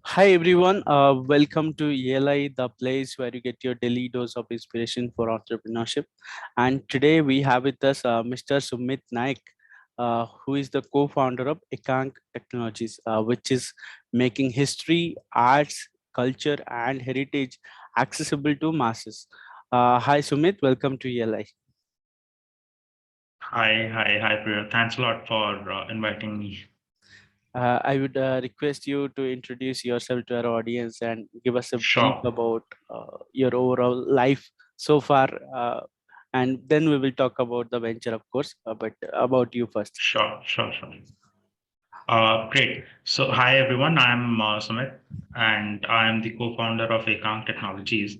Hi everyone, welcome to ELI, the place where you get your daily dose of inspiration for entrepreneurship. And today we have with us Mr. Sumit Nayak, who is the co-founder of Ekank Technologies, which is making history, arts, culture, and heritage accessible to masses. Hi Sumit, welcome to ELI. Hi, Priya. Thanks a lot for inviting me. I would request you to introduce yourself to our audience and give us a brief Sure, about your overall life so far. And then we will talk about the venture, of course, but about you first. sure. Great. So, hi everyone. I'm Sumit, and I'm the co-founder of Ekank Technologies.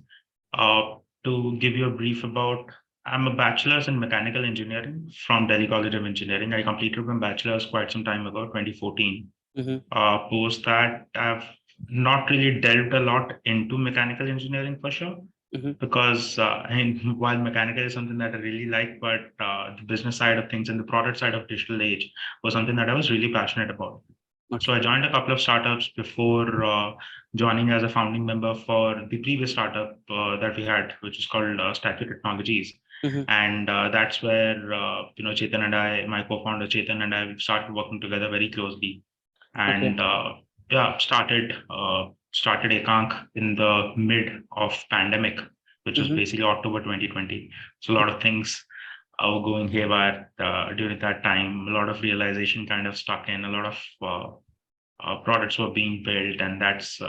To give you a brief about, I'm a bachelor's in mechanical engineering from Delhi College of Engineering. I completed my bachelor's quite some time ago, 2014. Mm-hmm. Post that, I've not really delved a lot into mechanical engineering for sure. Mm-hmm. Because while mechanical is something that I really like, but the business side of things and the product side of digital age was something that I was really passionate about. So Okay. I joined a couple of startups before joining as a founding member for the previous startup that we had, which is called Statue Technologies. Mm-hmm. And that's where Chetan and I, my co-founder Chetan and I, we started working together very closely, Okay. and yeah, started Ekank in the mid of pandemic, which was Mm-hmm. basically October 2020. So a lot of things were going haywire during that time. A lot of realization kind of stuck in. A lot of products were being built, and that's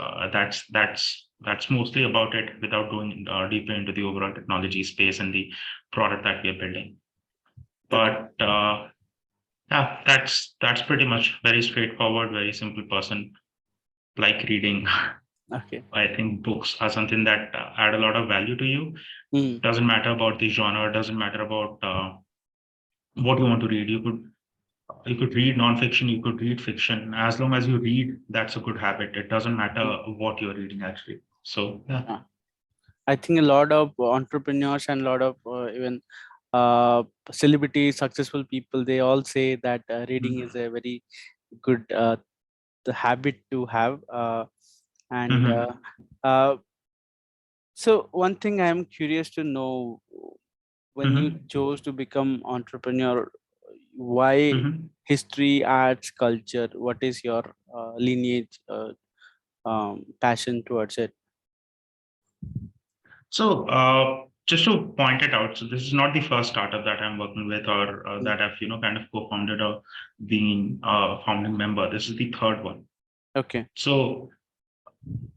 mostly about it. Without going deeper into the overall technology space and the product that we are building, Okay. but yeah, that's pretty much very straightforward, very simple person like reading. Okay. I think books are something that add a lot of value to you. Mm. Doesn't matter about the genre, doesn't matter about what you want to read. You could read nonfiction, you could read fiction. As long as you read, that's a good habit. It doesn't matter Mm. what you're reading actually. So yeah. Yeah. I think a lot of entrepreneurs and a lot of even uh, celebrities, successful people, they all say that reading is a very good the habit to have. And Mm-hmm. uh, so one thing I am curious to know, when you Mm-hmm. chose to become entrepreneur, why Mm-hmm. history, arts, culture? What is your lineage, passion towards it? So, just to point it out, so this is not the first startup that I'm working with or Mm. that I've, kind of co-founded or been a founding member. This is the third one. Okay. So,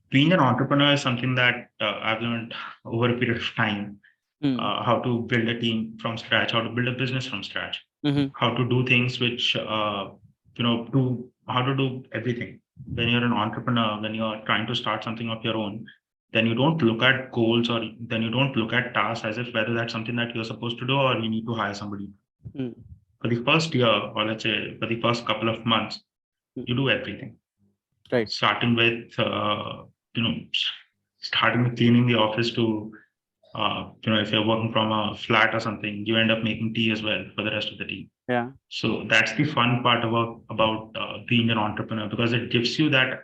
being an entrepreneur is something that I've learned over a period of time, Mm. how to build a team from scratch, how to build a business from scratch, Mm-hmm. how to do things which, do how to do everything. When you're an entrepreneur, when you're trying to start something of your own, then you don't look at goals or then you don't look at tasks as if whether that's something that you're supposed to do or you need to hire somebody. Mm. For the first year, or let's say for the first couple of months, Mm. you do everything, Right. starting with, you know, starting with cleaning the office to, if you're working from a flat or something, you end up making tea as well for the rest of the team. Yeah. So that's the fun part about being an entrepreneur because it gives you that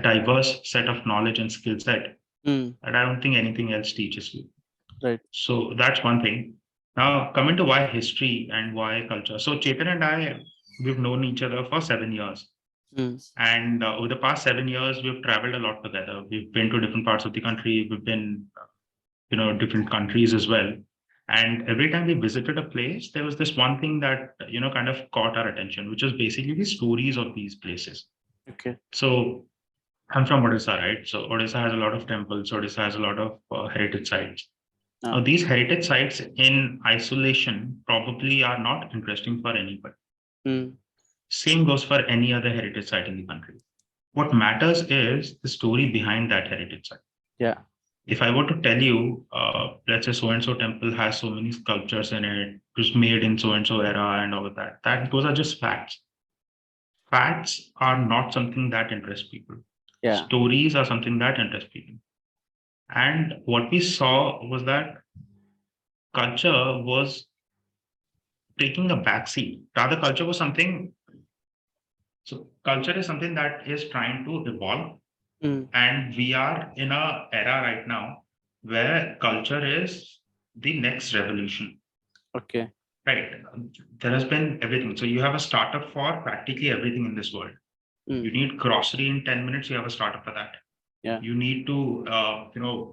diverse set of knowledge and skill set Mm. that I don't think anything else teaches you. Right. So that's one thing. Now coming to why history and why culture. So Chetan and I, we've known each other for 7 years. Mm. And over the past 7 years, we've traveled a lot together. We've been to different parts of the country. We've been, different countries as well. And every time we visited a place, there was this one thing that, kind of caught our attention, which was basically the stories of these places. Okay. So I'm from Odisha, right? So Odisha has a lot of temples. Odisha has a lot of heritage sites. Yeah. Now, these heritage sites in isolation probably are not interesting for anybody. Mm. Same goes for any other heritage site in the country. What matters is the story behind that heritage site. Yeah. If I were to tell you, let's say so and so temple has so many sculptures in it, it was made in so and so era and all of that, those are just facts. Facts are not something that interests people. Yeah. Stories are something that interests people. And what we saw was that culture was taking a backseat. Rather, culture was something So culture is something that is trying to evolve, Mm. and we are in a era right now where culture is the next revolution. Okay. Right. There has been everything. So you have a startup for practically everything in this world. Mm. You need grocery in 10 minutes, you have a startup for that. Yeah. You need to,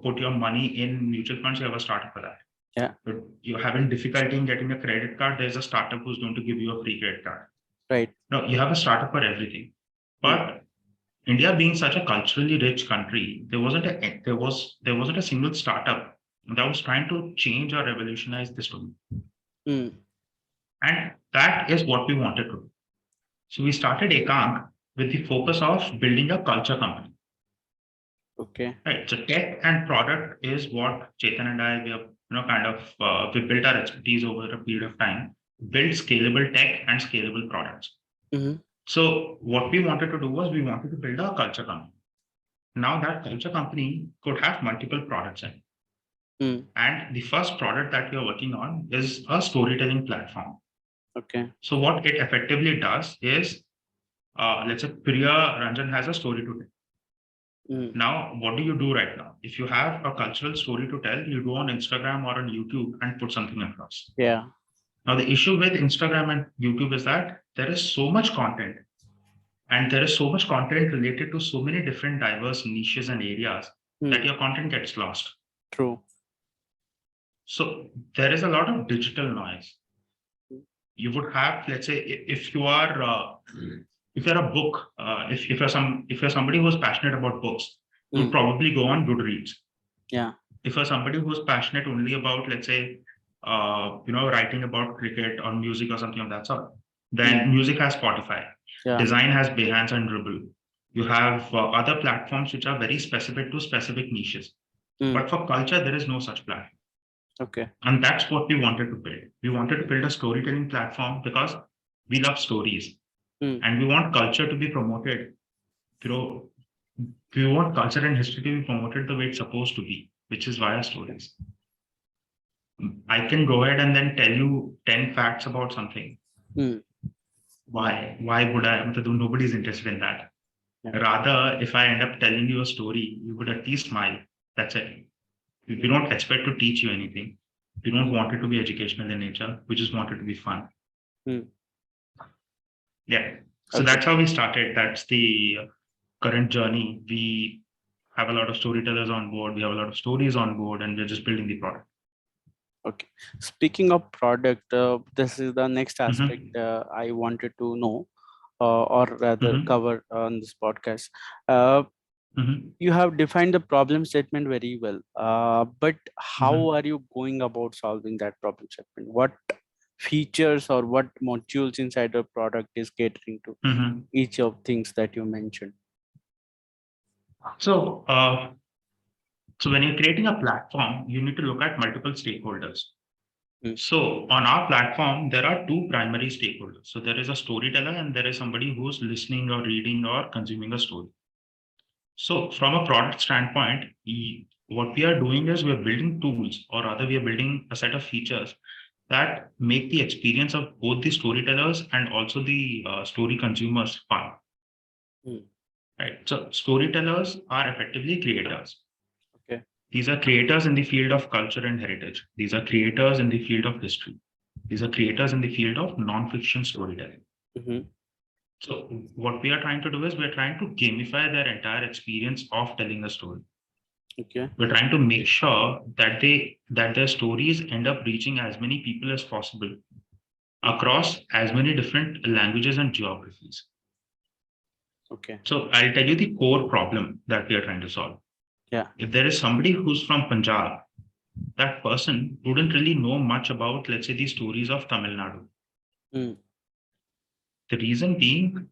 put your money in mutual funds, you have a startup for that. Yeah. But you're having difficulty in getting a credit card, there's a startup who's going to give you a free credit card. Right. No, you have a startup for everything. Mm. But India being such a culturally rich country, there wasn't a single startup that was trying to change or revolutionize this domain. Mm. And that is what we wanted to do. So we started Ekank with the focus of building a culture company. Okay. Right. So tech and product is what Chetan and I we have we built our expertise over a period of time, build scalable tech and scalable products. Mm-hmm. So what we wanted to do was we wanted to build a culture company. Now that culture company could have multiple products in it. Mm. And the first product that we are working on is a storytelling platform. Okay. So what it effectively does is, let's say Priya Ranjan has a story to tell. Mm. Now, what do you do right now? If you have a cultural story to tell, you go on Instagram or on YouTube and put something across. Yeah. Now, the issue with Instagram and YouTube is that there is so much content, and there is so much content related to so many different diverse niches and areas that Mm. your content gets lost. True. So there is a lot of digital noise. You would have, let's say, if you are if you're a book, if you're somebody who's passionate about books, you would Mm. probably go on Goodreads. Yeah. If you're somebody who's passionate only about, let's say, writing about cricket or music or something of that sort, Yeah. then music has Spotify, Yeah. design has Behance and Dribble. You have other platforms which are very specific to specific niches. Mm. But for culture, there is no such platform. Okay. And that's what we wanted to build. We wanted to build a storytelling platform because we love stories Mm. and we want culture to be promoted. You know, we want culture and history to be promoted the way it's supposed to be, which is via stories. I can go ahead and then tell you 10 facts about something. Mm. Why? Why would I? Nobody's interested in that. Yeah. Rather, if I end up telling you a story, you would at least smile. That's it. We don't expect to teach you anything. We don't want it to be educational in nature. We just want it to be fun. Mm. Yeah. So Okay. that's how we started. That's the current journey. We have a lot of storytellers on board. We have a lot of stories on board, and we're just building the product. Okay. Speaking of product, this is the next aspect Mm-hmm. I wanted to know, or rather Mm-hmm. cover on this podcast. Uh, Mm-hmm. you have defined the problem statement very well, but how Mm-hmm. are you going about solving that problem statement? What features or what modules inside the product is catering to Mm-hmm. each of things that you mentioned? So, so when you're creating a platform, you need to look at multiple stakeholders. Mm. So on our platform, there are two primary stakeholders. So there is a storyteller and there is somebody who's listening or reading or consuming a story. So from a product standpoint, what we are doing is we're building tools, or rather we are building a set of features that make the experience of both the storytellers and also the story consumers fun. Mm. Right. So storytellers are effectively creators. Okay. These are creators in the field of culture and heritage. These are creators in the field of history. These are creators in the field of non-fiction storytelling. Mm-hmm. So what we are trying to do is we're trying to gamify their entire experience of telling a story. Okay. We're trying to make sure that their stories end up reaching as many people as possible across as many different languages and geographies. Okay. So I'll tell you the core problem that we are trying to solve. Yeah. If there is somebody who's from Punjab, that person wouldn't really know much about, let's say, the stories of Tamil Nadu. Mm. The reason being,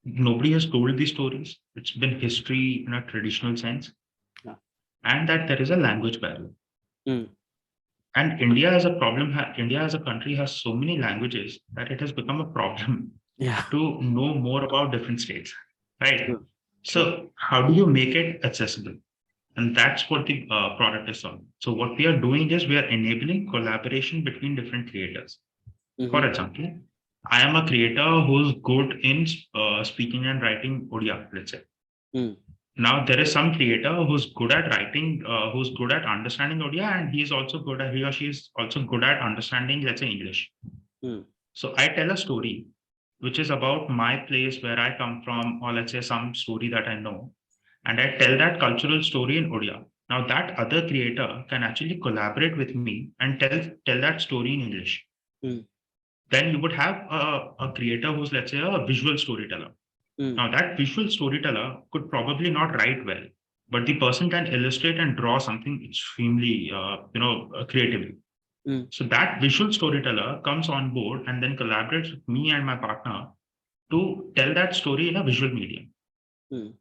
nobody has told these stories. It's been history in a traditional sense, Yeah. and that there is a language barrier. Mm. And India as a problem, India as a country has so many languages that it has become a problem Yeah. to know more about different states, right? True. True. So how do you make it accessible? And that's what the product is on. So what we are doing is we are enabling collaboration between different creators. For Mm-hmm. example, I am a creator who's good in speaking and writing Odia, let's say. Mm. Now there is some creator who's good at writing, who's good at understanding Odia, and he or she is also good at understanding, let's say, English. Mm. So I tell a story which is about my place where I come from, or let's say some story that I know, and I tell that cultural story in Odia. Now that other creator can actually collaborate with me and tell that story in English. Mm. Then you would have a creator who's, let's say, a visual storyteller. Mm. Now that visual storyteller could probably not write well, but the person can illustrate and draw something extremely, creatively. Mm. So that visual storyteller comes on board and then collaborates with me and my partner to tell that story in a visual medium. Mm.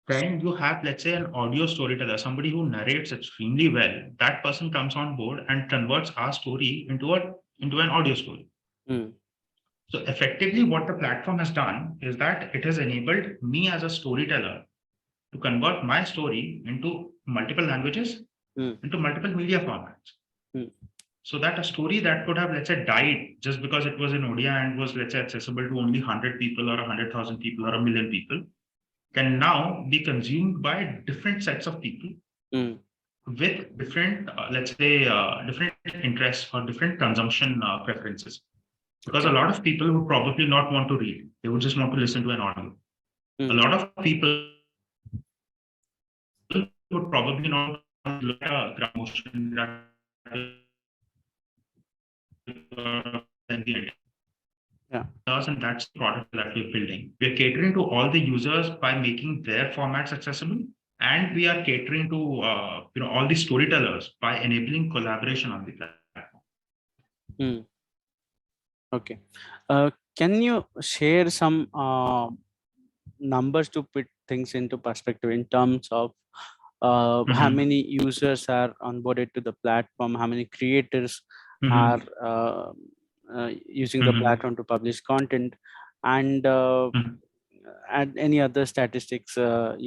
Then you have, let's say, an audio storyteller, somebody who narrates extremely well. That person comes on board and converts our story into an audio story. Mm. So effectively, what the platform has done is that it has enabled me as a storyteller to convert my story into multiple languages, Mm. into multiple media formats. Mm. So that a story that could have, let's say, died just because it was in Odia and was, let's say, accessible to only 100 people or 100,000 people or a million people, can now be consumed by different sets of people Mm. with different, different interests or different consumption preferences. Because a Okay. lot of people would probably not want to read; they would just want to listen to an audio. A Mm. lot of people would probably not look at a motion that Yeah. and that's the product that we're building. We're catering to all the users by making their formats accessible, and we are catering to all the storytellers by enabling collaboration on the platform. Mm. Okay. Can you share some numbers to put things into perspective in terms of how Mhm, many users are onboarded to the platform, how many creators are mhm, using the mhm, platform to publish content, and mhm. add any other statistics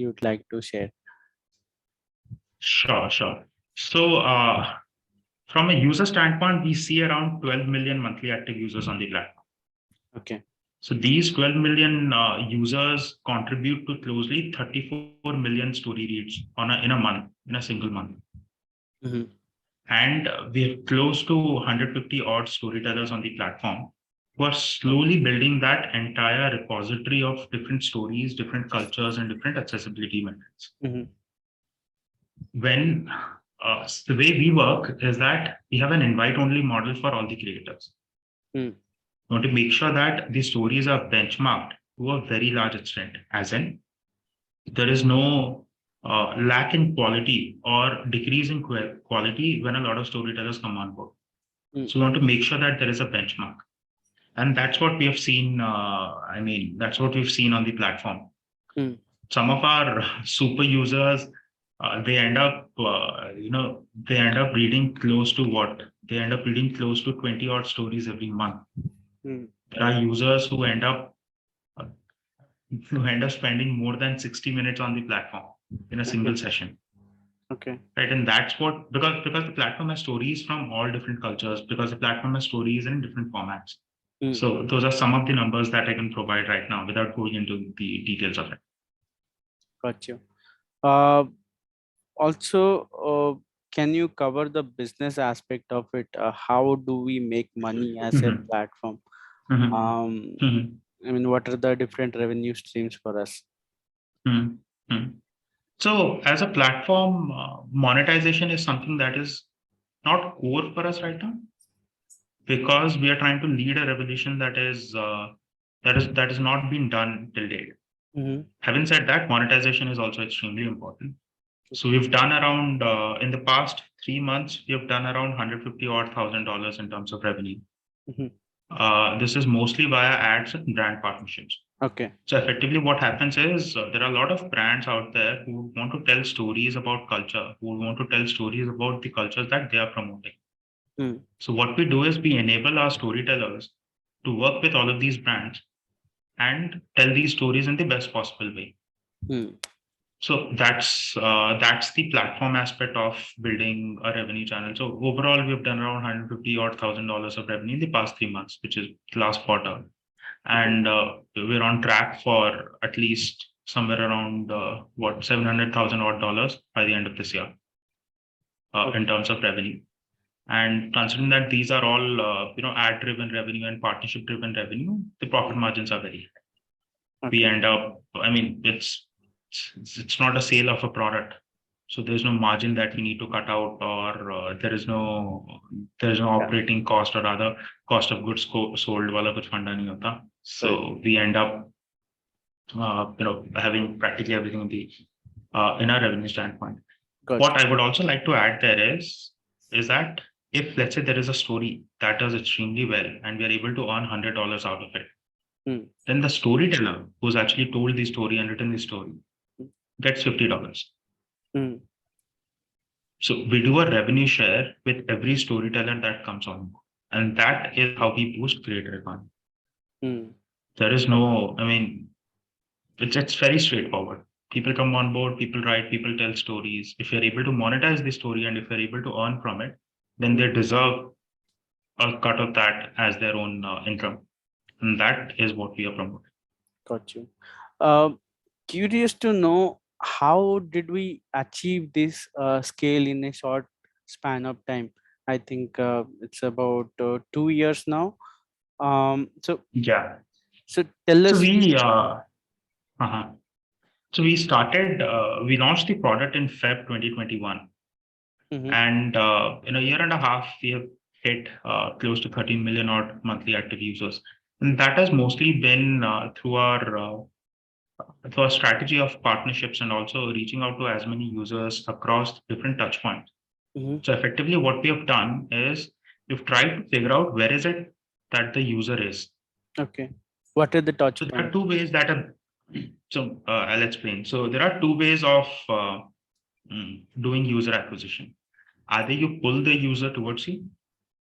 you'd like to share? Sure, sure. So, from a user standpoint, we see around 12 million monthly active users on the platform. Okay. So these 12 million users contribute to closely 34 million story reads in a month, in a single month. Mm-hmm. And we have close to 150 odd storytellers on the platform who are slowly building that entire repository of different stories, different cultures, and different accessibility methods. Mm-hmm. When the way we work is that we have an invite only model for all the creators. Mm. We want to make sure that the stories are benchmarked to a very large extent, as in there is no lack in quality or decrease in quality when a lot of storytellers come on board. Mm. So we want to make sure that there is a benchmark. And that's what we have seen. That's what we've seen on the platform. Mm. Some of our super users, they end up, they end up reading close to what? They end up reading close to 20 odd stories every month. Mm. There are users uh, who end up spending more than 60 minutes on the platform in a single Okay. session. Okay. Right. And that's what, because the platform has stories from all different cultures, because the platform has stories in different formats. Mm. So those are some of the numbers that I can provide right now without going into the details of it. Got you. Uh, Also, can you cover the business aspect of it? How do we make money as a Mhm, platform? mhm, Um, mhm, I mean, what are the different revenue streams for us? mhm, mhm. So as a platform, monetization is something that is not core for us right now because we are trying to lead a revolution that is not been done till date. Mm-hmm. Having said that, monetization is also extremely important. So Okay. we've done around in the past 3 months, we have done around 150 odd $1,000 in terms of revenue. Mm-hmm. This is mostly via ads and brand partnerships. Okay. So effectively, what happens is there are a lot of brands out there who want to tell stories about culture, who want to tell stories about the cultures that they are promoting. Mm. So what we do is we enable our storytellers to work with all of these brands and tell these stories in the best possible way. Mm. So that's the platform aspect of building a revenue channel. So overall, we've done around 150 odd $1,000 of revenue in the past 3 months, which is last quarter. and we're on track for at least somewhere around what 700,000 odd dollars by the end of this year Okay. in terms of revenue. And considering that these are all ad driven revenue and partnership driven revenue, the profit margins are very high. We Okay. end up, I mean, it's not a sale of a product, so there's no margin that we need to cut out, or there is no Yeah. operating cost or other cost of goods sold wala kuch funda nahi hota. So Right. we end up having practically everything in our revenue standpoint. Got What I would also like to add there is that if, let's say, there is a story that does extremely well and we are able to earn $100 out of it, you. Mm. then the storyteller who's actually told the story and written the story gets $50. Mm. So we do a revenue share with every storyteller that comes on, and that is how we boost creator economy. Mm. There is no, I mean, it's very straightforward. People come on board, people write, people tell stories. If you're able to monetize the story and if you're able to earn from it, then they Mm. deserve a cut of that as their own income. And that is what we are promoting. Got you. Uh, Curious to know, how did we achieve this scale in a short span of time? I think it's about 2 years now. So Yeah. so tell So us. uh-huh. So we started, we launched the product in Feb 2021. Mm-hmm. And in a year and a half, we have hit close to 13 million odd monthly active users. And that has mostly been through our strategy of partnerships and also reaching out to as many users across different touch points. Mm-hmm. So effectively, what we have done is we've tried to figure out where is it that the user is. Okay. What are the touch So there are points? two ways that are, so I'll explain. So there are two ways of doing user acquisition. Either you pull the user towards you,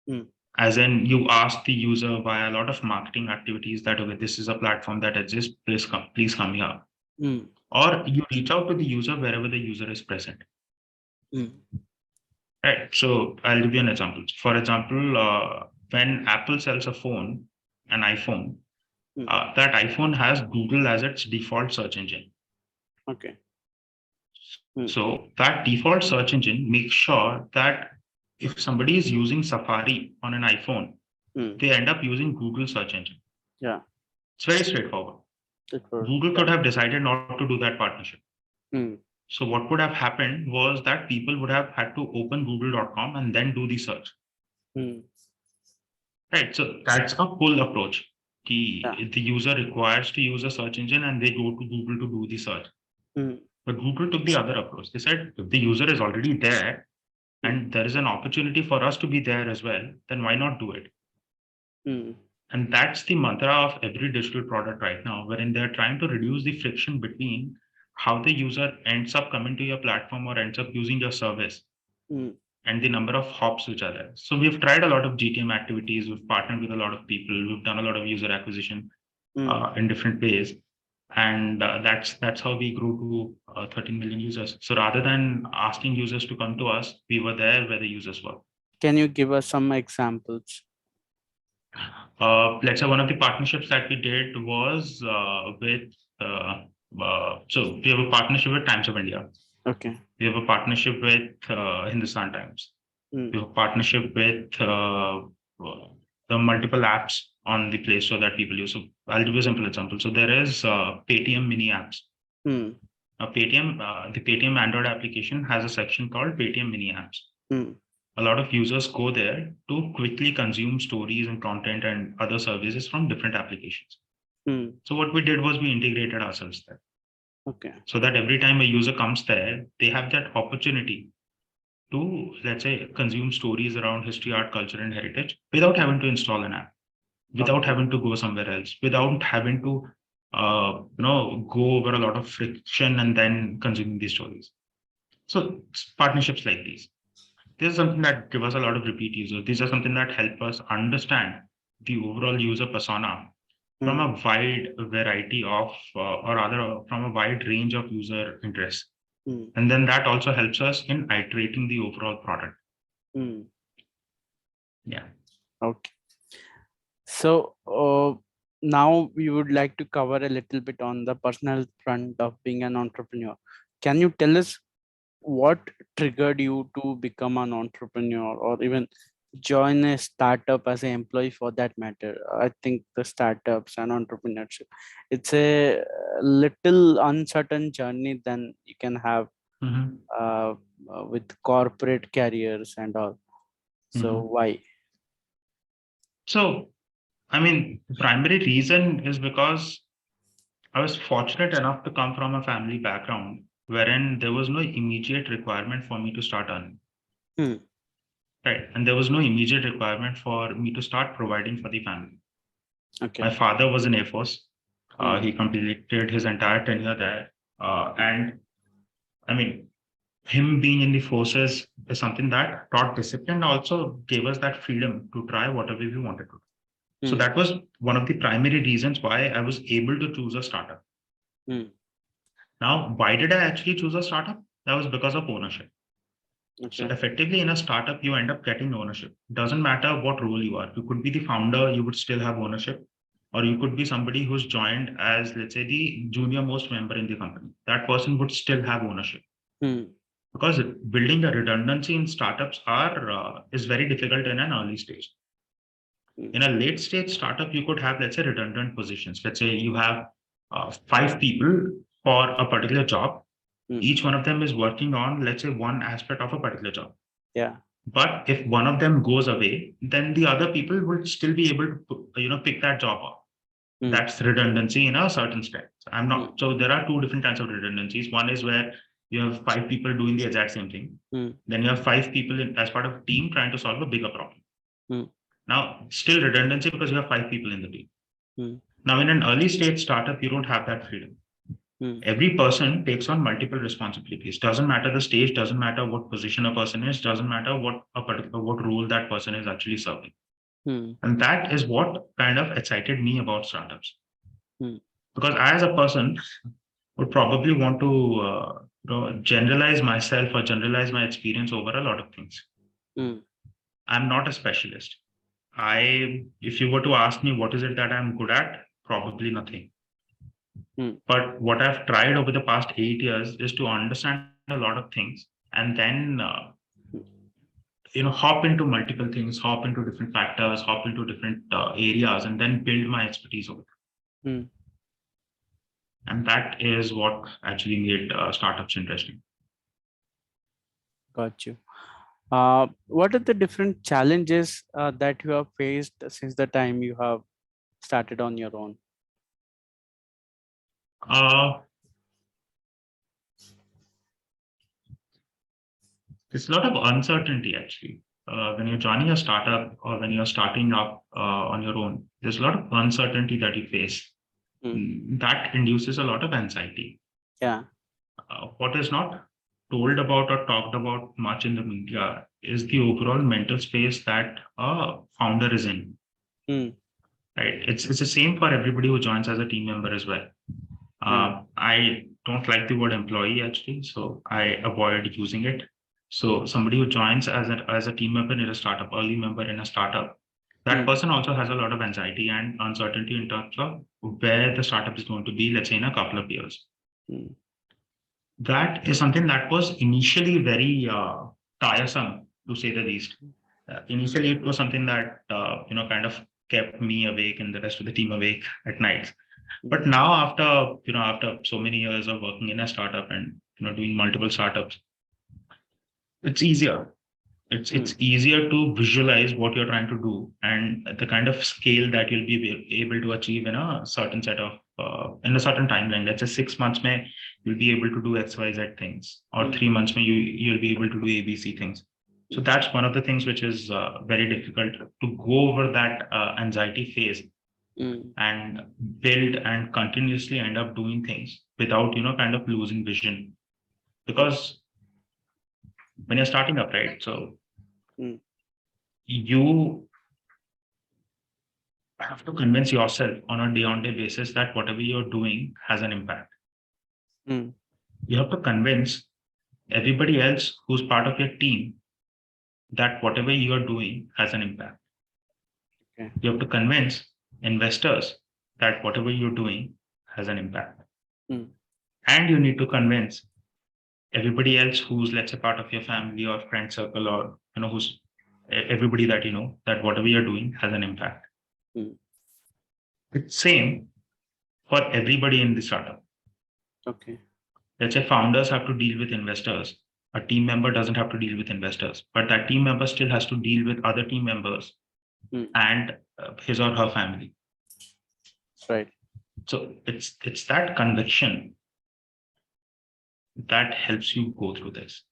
Mm. as in you ask the user via a lot of marketing activities that, okay, this is a platform that exists, please come here. Mm. Or you reach out to the user wherever the user is present. Mm. Right. So I'll give you an example. For example, when Apple sells a phone, an iPhone, Mm. that iPhone has Google as its default search engine. Okay. Mm. So that default search engine makes sure that if somebody is using Safari on an iPhone, Mm. they end up using Google search engine. Yeah. It's very straightforward. That was. Google Yeah. could have decided not to do that partnership. Mm. So what would have happened was that people would have had to open google.com and then do the search. Mm. Right. So that's a pull approach. Yeah. The user requires to use a search engine and they go to Google to do the search. Mm. But Google took the other approach. They said if the user is already there Mm. and there is an opportunity for us to be there as well, then why not do it? Mm. And that's the mantra of every digital product right now, wherein they're trying to reduce the friction between how the user ends up coming to your platform or ends up using your service Mm. and the number of hops which are there. So we've tried a lot of GTM activities. We've partnered with a lot of people. We've done a lot of user acquisition Mm. in different ways, and that's how we grew to 13 million users. So rather than asking users to come to us, we were there where the users were. Can you give us some examples? Let's say one of the partnerships that we did was with so we have a partnership with Times of India. Okay. We have a partnership with Hindustan Times. Mm. We have a partnership with the multiple apps on the Play Store that people use. So I'll give you a simple example. So there is Paytm mini apps. Mm. The Paytm Android application has a section called Paytm mini apps. Mm. A lot of users go there to quickly consume stories and content and other services from different applications. Mm. So what we did was we integrated ourselves there. Okay. So that every time a user comes there, they have that opportunity to, let's say, consume stories around history, art, culture, and heritage without having to install an app, without Okay. having to go somewhere else, without having to, go over a lot of friction and then consuming these stories. So partnerships like these. This is something that give us a lot of repeat users. These are something that help us understand the overall user persona from Mm. a wide variety of, or rather, from a wide range of user interests. Mm. And then that also helps us in iterating the overall product. Mm. Yeah. Okay. So now we would like to cover a little bit on the personal front of being an entrepreneur. Can you tell us what triggered you to become an entrepreneur or even join a startup as an employee for that matter? I think the startups and entrepreneurship, it's a little uncertain journey than you can have Mhm, uh, with corporate careers and all. So mhm. why? So, I mean, the primary reason is because I was fortunate enough to come from a family background wherein there was no immediate requirement for me to start earning, Hmm. right? And there was no immediate requirement for me to start providing for the family. My Okay. father was in Air Force. Hmm. He completed his entire tenure there. And I mean, him being in the forces is something that taught discipline, also gave us that freedom to try whatever we wanted to. So Hmm. that was one of the primary reasons why I was able to choose a startup. Hmm. Now, why did I actually choose a startup? That was because of ownership. So Okay. effectively in a startup, you end up getting ownership. Doesn't matter what role you are. You could be the founder, you would still have ownership. Or you could be somebody who's joined as, let's say, the junior most member in the company. That person would still have ownership. Hmm. Because building a redundancy in startups is very difficult in an early stage. Hmm. In a late stage startup, you could have, let's say, redundant positions. Let's say you have 5 people for a particular job. Hmm. Each one of them is working on, let's say, one aspect of a particular job. Yeah. But if one of them goes away, then the other people will still be able to, pick that job up. Hmm. That's redundancy in a certain step. I'm Hmm. not. So there are two different kinds of redundancies. One is where you have 5 people doing the exact same thing. Hmm. Then you have 5 people as part of a team trying to solve a bigger problem. Hmm. Now, still redundancy because you have 5 people in the team. Hmm. Now, in an early stage startup, you don't have that freedom. Hmm. Every person takes on multiple responsibilities. Doesn't matter the stage, doesn't matter what position a person is, doesn't matter what role that person is actually serving. Hmm. And that is what kind of excited me about startups. Hmm. Because I, as a person, would probably want to generalize myself or generalize my experience over a lot of things. Hmm. I'm not a specialist. If you were to ask me what is it that I'm good at, probably nothing. Hmm. But what I've tried over the past 8 years is to understand a lot of things and then hop into multiple things, hop into different factors, hop into different areas, and then build my expertise over. Hmm. And that is what actually made startups interesting. Got you. What are the different challenges that you have faced since the time you have started on your own? Uh, there's a lot of uncertainty actually. When you're joining a startup or when you're starting up on your own, there's a lot of uncertainty that you face. Hmm. That induces a lot of anxiety. Yeah. What is not told about or talked about much in the media is the overall mental space that a founder is in. Hmm. Right? It's the same for everybody who joins as a team member as well. Yeah. I don't like the word employee actually, so I avoid using it. So somebody who joins as a team member in a startup, early member in a startup, that Hmm. person also has a lot of anxiety and uncertainty in terms of where the startup is going to be, let's say in a couple of years. Hmm. That is something that was initially very tiresome, to say the least. Initially, it was something that kind of kept me awake and the rest of the team awake at night. Hmm. But now, after so many years of working in a startup and doing multiple startups, it's easier. Hmm. It's easier to visualize what you're trying to do and the kind of scale that you'll be able to achieve in a certain set of in a certain timeline. Let's say 6 months may you'll be able to do XYZ things, or Hmm. 3 months may you'll be able to do ABC things. So Hmm. that's one of the things which is very difficult to go over that anxiety phase Hmm. and build and continuously end up doing things without kind of losing vision. Hmm. Because when you're starting up, right? So Hmm. you have to convince yourself on a day-on-day basis that whatever you're doing has an impact. Hmm. You have to convince everybody else who's part of your team that whatever you're doing has an impact. Okay. You have to convince investors that whatever you're doing has an impact. Hmm. And you need to convince everybody else who's, let's say, part of your family or friend circle, or who's everybody that you know, that whatever you're doing has an impact. Hmm. It's same for everybody in the startup. Okay. Let's say founders have to deal with investors. A team member doesn't have to deal with investors, but that team member still has to deal with other team members Hmm. and his or her family. Right. So it's that conviction that helps you go through this.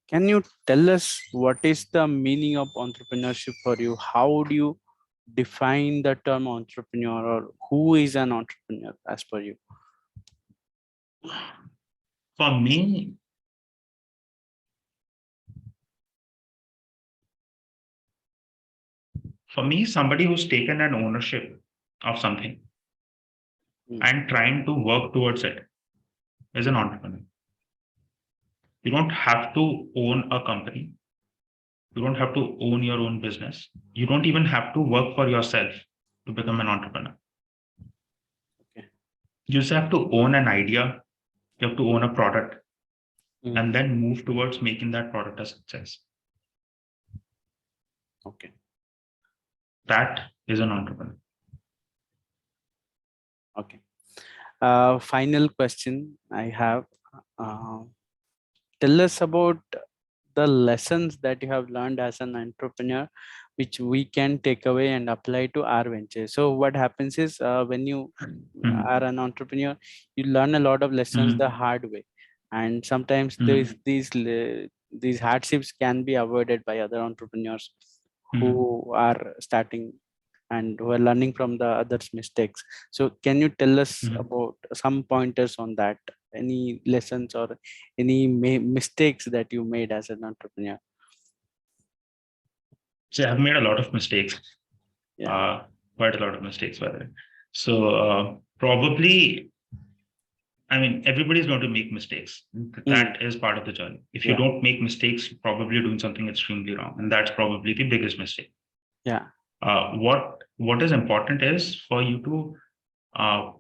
Can you tell us what is the meaning of entrepreneurship for you? How do you define the term entrepreneur, or who is an entrepreneur as per you? For me, somebody who's taken an ownership of something Hmm. and trying to work towards it is an entrepreneur. You don't have to own a company. You don't have to own your own business. You don't even have to work for yourself to become an entrepreneur. Okay. You just have to own an idea. You have to own a product Hmm. and then move towards making that product a success. Okay. That is an entrepreneur. Okay. Final question I have. Uh, Tell us about the lessons that you have learned as an entrepreneur, which we can take away and apply to our venture. So what happens is, when you are Mhm. an entrepreneur, you learn a lot of lessons the Mhm. hard way, and sometimes Mhm. these hardships can be avoided by other entrepreneurs Mhm. who are starting and who are learning from the others' mistakes. So can you tell us Mhm. about some pointers on that? Any lessons or any mistakes that you made as an entrepreneur? See, I've made a lot of mistakes, Yeah. uh, quite a lot of mistakes, by the way. So probably, I mean, everybody's going to make mistakes. Mm, That is part of the journey. If you yeah. don't make mistakes, you're probably doing something extremely wrong, and that's probably the biggest mistake. Yeah. What is important is for you to uh,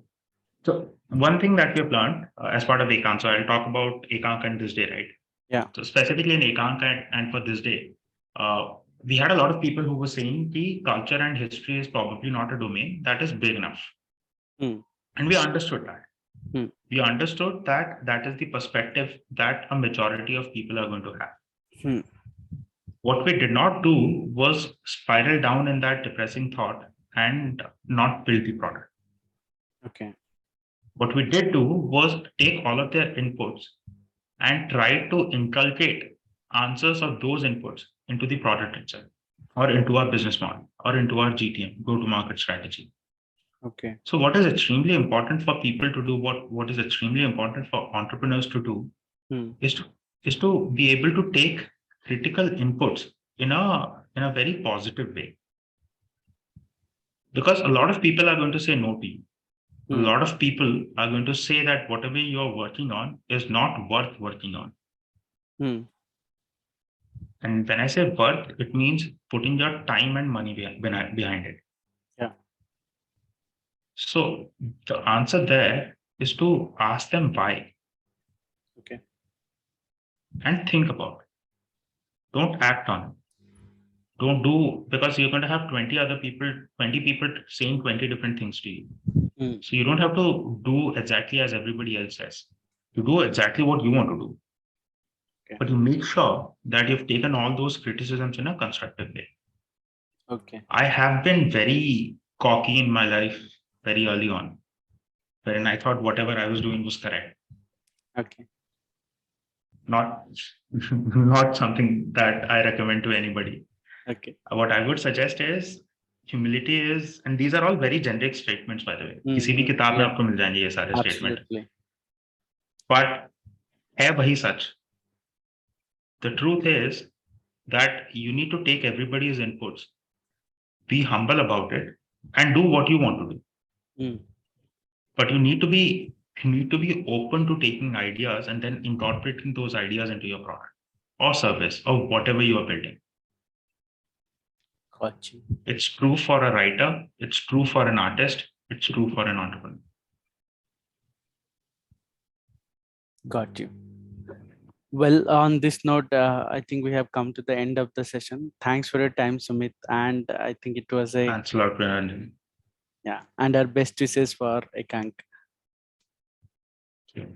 so one thing that we have learned as part of Ekank. So I'll talk about Ekank and this day, right? Yeah. So specifically in Ekank and for this day, we had a lot of people who were saying the culture and history is probably not a domain that is big enough, Mm, and we understood that. mm, We understood that that is the perspective that a majority of people are going to have. mm. What we did not do was spiral down in that depressing thought and not build the product. Okay. What we did do was take all of their inputs and try to inculcate answers of those inputs into the product itself, or into our business model, or into our GTM, go to market strategy. Okay. So, what is extremely important for people to do, what is extremely important for entrepreneurs to do, Mm, is to be able to take critical inputs in a very positive way, because a lot of people are going to say no to you. A mm, lot of people are going to say that whatever you're working on is not worth working on. mm. And when I say worth, it means putting your time and money behind it. Yeah. So the answer there is to ask them why Okay. and think about it. Don't act on it. Don't do, because you're going to have 20 people saying 20 different things to you. Mm, So you don't have to do exactly as everybody else says. You do exactly what you want to do, okay. but you make sure that you've taken all those criticisms in a constructive way. Okay. I have been very cocky in my life very early on, wherein I thought whatever I was doing was correct. Okay. Not not something that I recommend to anybody. Okay. What I would suggest is humility is, and these are all very generic statements, by the way. किसी भी Mm-hmm. किताब में Yeah. आपको मिल जाएंगे ये सारे statement. Absolutely. But है वही सच. The truth is that you need to take everybody's inputs, be humble about it, and do what you want to do. Mm, But you need to be open to taking ideas and then incorporating those ideas into your product or service or whatever you are building. Got you. It's true for a writer, it's true for an artist, it's true for an entrepreneur. Got you. Well, on this note, I think we have come to the end of the session. Thanks for your time, Sumit. And I think it was a, Thanks a lot, Brandon. yeah, and our best wishes for Ekank. Okay.